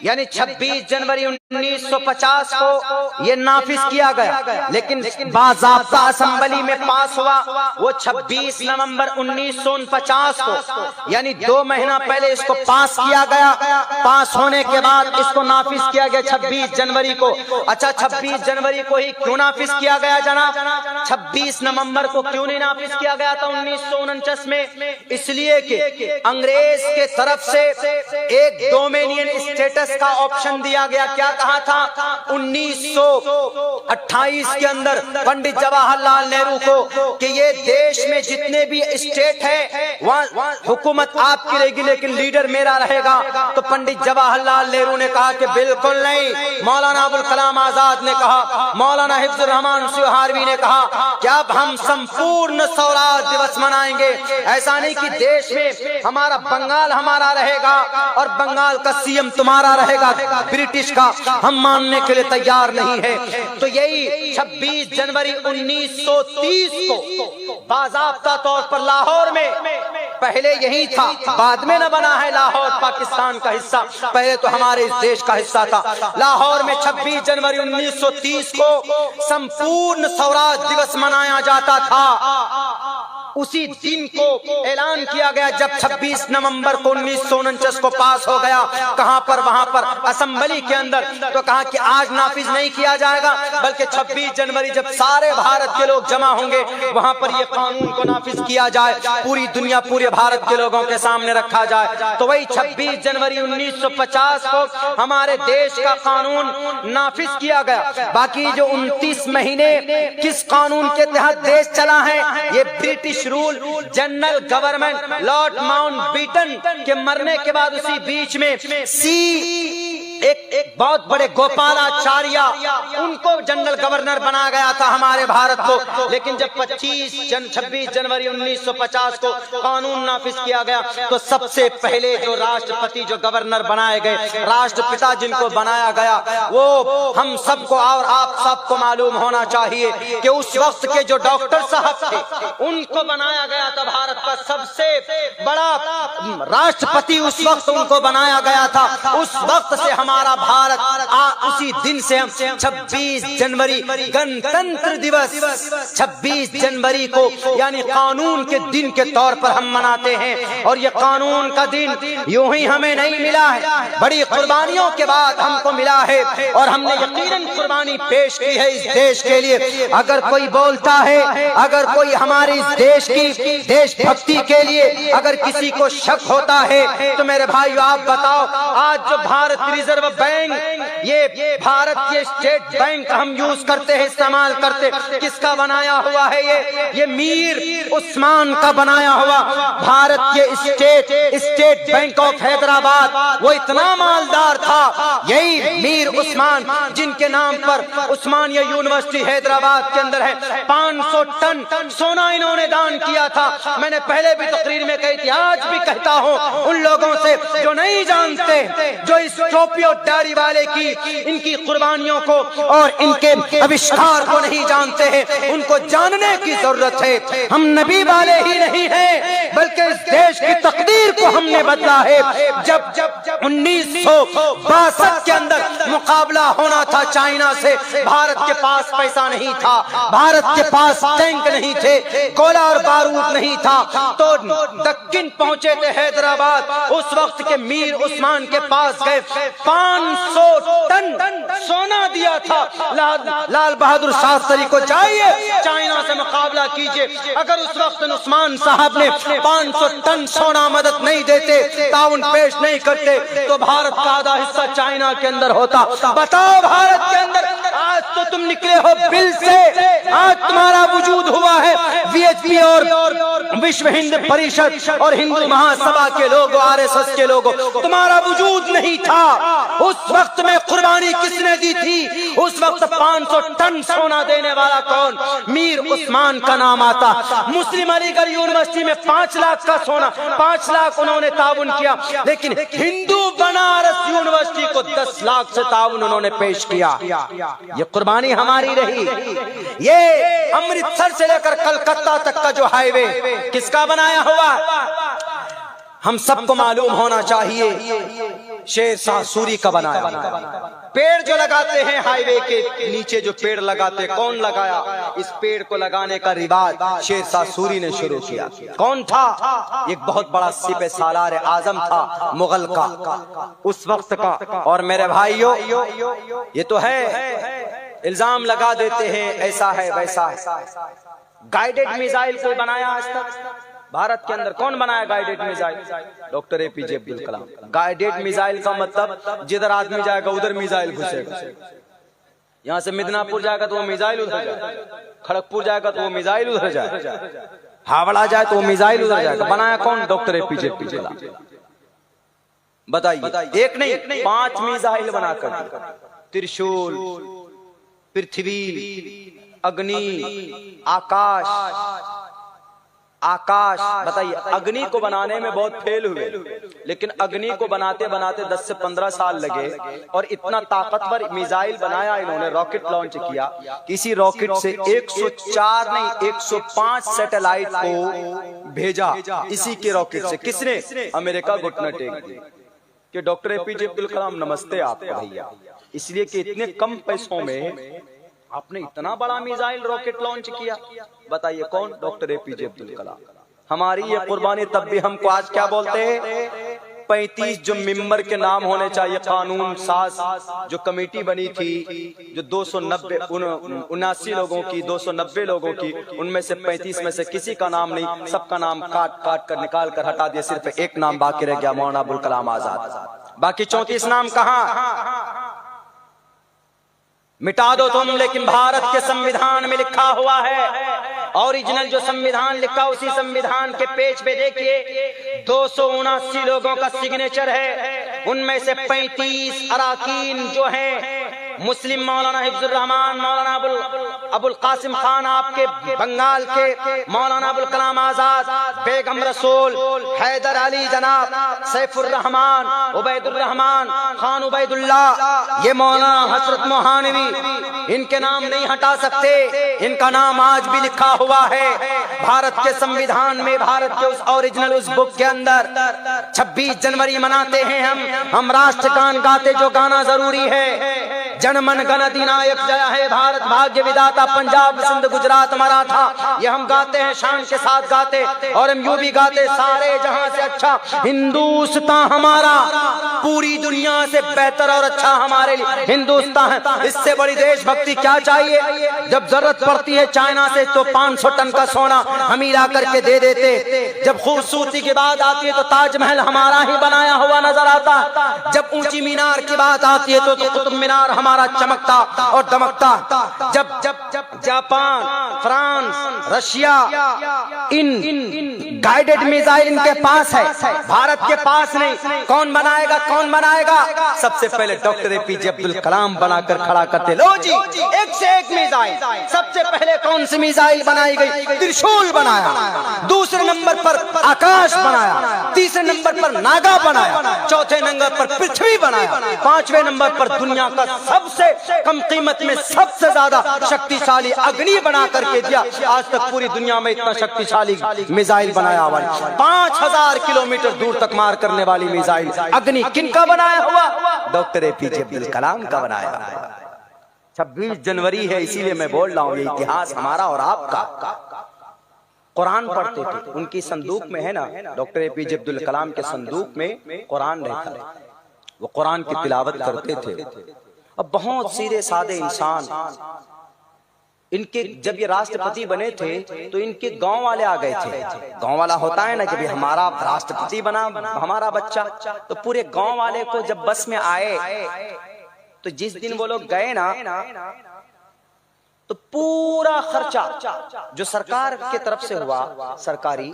यानी 26 जनवरी 1950 को ये नाफिज किया गया, लेकिन बाज़ाब्ता असेंबली में पास हुआ वो 26 नवंबर 1949 को, यानी 2 महीना पहले इसको पास किया गया। पास होने के बाद इसको नाफिज किया गया 26 जनवरी को। अच्छा, 26 जनवरी को ही क्यों नाफिज किया गया जनाब? 26 नवंबर को क्यों नहीं नाफिज किया गया था 1949 में? इसलिए कि अंग्रेज के तरफ से एक डोमिनियन स्टेटस का ऑप्शन दिया गया। क्या कहा था? 1928 के अंदर पंडित जवाहरलाल नेहरू को कि ये देश में जितने भी स्टेट है वहाँ हुकूमत आपकी रहेगी, लेकिन लीडर मेरा रहेगा। तो पंडित जवाहरलाल नेहरू ने कहा कि बिल्कुल नहीं। मौलाना अबुल कलाम आजाद ने कहा, मौलाना हिफ्जुर रहमान सुहारवी ने कहा कि अब हम संपूर्ण स्वराज दिवस मनाएंगे। ऐसा नहीं कि देश में हमारा बंगाल हमारा रहेगा और बंगाल का सीएम तुम्हारा रहेगा ब्रिटिश का, हम मानने के लिए तैयार नहीं है। तो यही 26 जनवरी 1930 को बाज़ाब्ता तौर पर लाहौर में, पहले यही था, बाद में न बना है लाहौर पाकिस्तान का हिस्सा, पहले तो हमारे इस देश का हिस्सा था। लाहौर में 26 जनवरी 1930 को संपूर्ण स्वराज दिवस मनाया जाता था। उसी दिन को ऐलान किया गया जब 26 नवंबर को 1949 को पास हो गया। कहां पर? वहां पर असेंबली के अंदर। तो कहा कि आज नाफिज नहीं किया जाएगा, बल्कि 26 जनवरी जब सारे भारत के लोग जमा होंगे वहां पर ये कानून को नाफिज किया जाए, पूरी दुनिया पूरे भारत के लोगों के सामने रखा जाए। तो वही 26 जनवरी 1950 को हमारे देश का कानून नाफिज किया गया। बाकी जो 29 महीने किस कानून के तहत देश चला है, ये British rule general government Lord Mountbatten के मरने के बाद उसी बीच में एक बहुत बड़े गोपालाचार्य उनको जनरल गवर्नर बना गया था हमारे भारत को। लेकिन जब 26 जनवरी 1950 को कानून नाफिज किया गया तो सबसे पहले जो राष्ट्रपति जो गवर्नर बनाए गए, राष्ट्रपिता जिनको बनाया गया, वो हम सबको और आप सबको मालूम होना चाहिए कि उस वक्त के जो डॉक्टर साहब थे उनको बनाया गया था भारत का सबसे बड़ा राष्ट्रपति, उस वक्त उनको बनाया गया था। उस वक्त से हमारा भारत उसी दिन से हम 26 जनवरी गणतंत्र दिवस 26 जनवरी को यानी कानून के दिन के तौर पर हम मनाते हैं। और ये कानून का दिन यूं ही हमें नहीं मिला है, बड़ी कुर्बानियों के बाद हमको मिला है और हमने यकीनन कुर्बानी पेश की है इस देश के लिए। अगर कोई बोलता है, अगर कोई हमारे इस देश की देशभक्ति के लिए अगर किसी को शक होता है तो मेरे भाइयों आप बताओ, आज जो भारत रिजर्व बैंक, ये भारत के स्टेट बैंक हम यूज करते हैं, इस्तेमाल करते, किसका बनाया हुआ है? ये मीर उस्मान का बनाया हुआ भारत के स्टेट बैंक ऑफ हैदराबाद। वो इतना मालदार था, यही मीर उस्मान जिनके नाम पर उस्मानिया यूनिवर्सिटी हैदराबाद के अंदर है 500 टन सोना इन्होंने दान किया था। मैंने पहले भी तकरीर में कही थी, आज भी कहता हूँ उन लोगों से जो नहीं जानते, जो इस टोपी और दाढ़ी वाले की इनकी कुर्बानियों को और इनके आविष्कार को नहीं जानते हैं, उनको जानने की जरूरत है। हम नबी वाले ही नहीं हैं, बल्कि इस देश की तकदीर को हमने बदला है। जब 1962 के अंदर मुकाबला होना था चाइना से, भारत के पास पैसा नहीं था, भारत के पास टैंक नहीं थे, गोला और बारूद नहीं था, तो दक्कन पहुंचे थे हैदराबाद। उस वक्त के मीर उस्मान के पास गए, 500 टन सोना दिया था लाल बहादुर शास्त्री को, जाइए चाइना से मुकाबला कीजिए। अगर उस वक्त उस्मान साहब ने 500 टन सोना मदद नहीं देते, ताउन पेश नहीं करते, तो भारत का आधा हिस्सा चाइना के अंदर होता। बताओ भारत के अंदर आज तो तुम निकले हो बिल से, आज तुम्हारा वजूद हुआ है वीएचपी और विश्व हिंद परिषद और हिंदू महासभा के लोगों, आरएसएस के लोगों, तुम्हारा वजूद नहीं था। उस वक्त में कुर्बानी किसने दी थी? उस वक्त 500 टन सोना देने वाला कौन? मीर उस्मान का नाम आता। मुस्लिम अलीगढ़ यूनिवर्सिटी में 5 लाख का सोना, 5 लाख उन्होंने ताउन किया, लेकिन हिंदू बनारस यूनिवर्सिटी को 10 लाख से ताउन उन्होंने पेश किया। ये कुर्बानी हमारी रही। ये अमृतसर से लेकर कलकत्ता तक का जो हाईवे किसका बनाया हुआ? हम सबको मालूम होना चाहिए शेर शाह सूरी का बनाया। पेड़ जो लगाते हैं हाईवे के नीचे जो पेड़ लगाते, कौन लगाया? इस पेड़ को लगाने का रिवाज शेर शाह सूरी ने शुरू किया। कौन था? एक बहुत बड़ा सिपह सालार आजम था मुगल का, उस वक्त का। और मेरे भाइयों, ये तो है इल्जाम लगा देते हैं ऐसा है वैसा है। गाइडेड मिसाइल कोई बनाया आज तक भारत के अंदर? कौन बनाया guided missile? Doctor APJ Abdul Kalam. Guided missile का मतलब जिधर आदमी जाएगा उधर मिसाइल घुसेगा। यहाँ से मिदनापुर जाएगा तो वो मिसाइल उधर जाएगा, खड़गपुर जाएगा तो वो मिसाइल उधर जाएगा, हावड़ा जाए तो वो मिसाइल उधर जाएगा। बनाया कौन? डॉक्टर APJ अब्दुल कलाम। बताइए, एक नहीं 5 मिसाइल बनाकर, त्रिशूल, पृथ्वी, अग्नि, आकाश। बताइए, अग्नि को बनाने में बहुत फेल हुए, लेकिन अग्नि को बनाते बनाते 10 से 15 साल लगे और इतना ताकतवर मिसाइल बनाया इन्होंने, रॉकेट लॉन्च किया। किसी रॉकेट से 104 नहीं 105 सैटेलाइट को भेजा इसी के रॉकेट से। किसने? अमेरिका घुटना टेक दी कि डॉक्टर APJ अब्दुल कलाम नमस्ते आपको भैया, इसलिए कि इतने कम पैसों में आपने इतना बड़ा मिसाइल रॉकेट लॉन्च किया। बताइए कौन? डॉक्टर APJ अब्दुल कलाम। हमारी ये कुर्बानी तब भी हमको आज क्या बोलते हैं? 35 जो मेंबर के नाम होने चाहिए, कानून साज जो कमेटी बनी थी, जो 279 लोगों की, 290 लोगों की, उनमें से 35 में से किसी का नाम नहीं, सबका नाम काट काट कर निकाल कर हटा दिया। सिर्फ एक नाम बाकी रह गया, मौलाना अबुल कलाम आजाद। बाकी 34 नाम कहाँ? मिटा दो तुम, लेकिन भारत के संविधान में लिखा हुआ है, ओरिजिनल जो संविधान लिखा, उसी संविधान के पेज पे देखिए 279 लोगों का सिग्नेचर है। उनमें से 35 अराकीन जो हैं मुस्लिम, मौलाना हिफ्जुर रहमान, मौलाना अबुल कासिम खान आपके बंगाल के, मौलाना अबुल कलाम आजाद, बेगम रसूल, हैदर अली जनाब, सैफुर रहमान, उबैदुर रहमान, खान उबैदुल्लाह, ये मौलाना हसरत मोहानवी, इनके नाम नहीं हटा सकते। इनका नाम आज भी लिखा हुआ है भारत के संविधान में, भारत के उस ओरिजिनल उस बुक के अंदर। 26 जनवरी मनाते हैं हम राष्ट्रगान गाते, जो गाना जरूरी है। जनमन गण अधिनायक जय है भारत भाग्य विधाता, पंजाब सिंध गुजरात मराठा, ये हम गाते हैं, शान के साथ गाते। और हम यूं भी गाते, सारे जहां से अच्छा हिंदुस्तान हमारा, पूरी दुनिया से बेहतर और अच्छा हमारे लिए हिंदुस्तान है। इससे बड़ी देशभक्ति क्या चाहिए? जब जरूरत पड़ती है चाइना से तो 500 टन का सोना हम ही ला करके दे देते। जब खूबसूरती की बात आती है तो ताजमहल हमारा ही बनाया हुआ नजर आता। जब ऊंची मीनार की बात आती है तो कुतुब मीनार हमारा चमकता और दमकता। जब जापान, फ्रांस, रशिया, इन गाइडेड मिसाइल इनके पास है, भारत के पास नहीं। कौन बनाएगा? कौन बनाएगा? सबसे पहले डॉक्टर APJ अब्दुल कलाम बनाकर खड़ा करते। लो जी, एक से एक मिसाइल। सबसे पहले कौन सी मिसाइल बनाई गई? त्रिशूल बनाया। दूसरे नंबर पर आकाश बनाया, तीसरे नंबर पर नागा बनाया, चौथे नंबर पर पृथ्वी बनाया, 5वें नंबर पर दुनिया का सबसे कम कीमत में सबसे ज्यादा शक्तिशाली अग्नि बना करके दिया। आज तक पूरी दुनिया में इतना शक्तिशाली मिसाइल बनाया हुआ 5000 किलोमीटर दूर तक मार करने वाली मिसाइल अग्नि किनका बनाया हुआ? डॉक्टर APJ अब्दुल कलाम का बनाया हुआ। 26 जनवरी है, इसीलिए मैं बोल रहा हूँ, ये इतिहास हमारा और आपका। कुरान पढ़ते थे, उनकी संदूक में है ना, डॉक्टर APJ अब्दुल कलाम के संदूक में कुरान रहता है, वो कुरान की तिलावत करते थे। अब बहुत सीधे साधे इंसान, इनके जब ये राष्ट्रपति बने थे तो इनके गांव वाले आ गए थे। गांव वाला होता है ना कि भाई हमारा राष्ट्रपति बना हमारा बच्चा, तो पूरे गांव वाले को जब बस में आए तो जिस दिन वो लोग गए ना, तो पूरा खर्चा जो सरकार की तरफ से हुआ, सरकारी,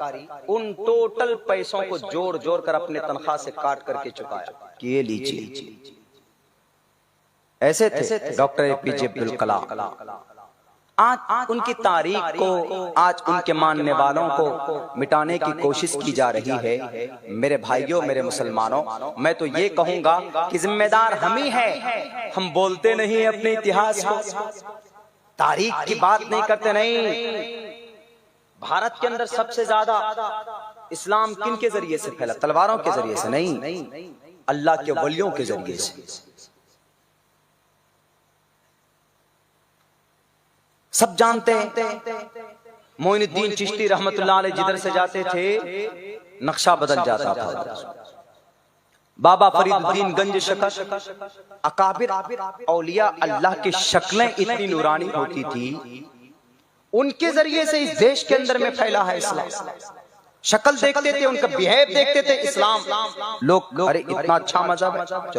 उन टोटल पैसों को जोड़ जोड़ कर अपने तनख्वाह से काट करके चुकाया कि ये लीजिए। ऐसे थे डॉक्टर APJ अब्दुल कलाम। आज उनकी तारीख को, आज उनके मानने वालों को मिटाने की कोशिश की जा रही है। मेरे भाइयों, मेरे मुसलमानों, मैं तो ये कहूंगा कि जिम्मेदार हम ही हैं। हम बोलते नहीं अपने इतिहास को, तारीख की बात नहीं करते। नहीं, भारत के अंदर सबसे ज्यादा इस्लाम किन के जरिए से फैला? तलवारों के जरिए से नहीं, अल्लाह के वलियों के जरिए से। सब जानते हैं मोइनुद्दीन चिश्ती रहमतुल्लाह अलैह जिधर से जाते थे नक्शा बदल जाता था। बाबा फरीदुद्दीन गंज शकल, अकाबिर औलिया अल्लाह की शक्लें इतनी नूरानी होती थी, उनके जरिए से इस देश के अंदर में फैला है इस्लाम। शक्ल देखते थे, उनका बिहेव देखते थे, इस्लाम लोग अरे इतना अच्छा मजहब है, चलो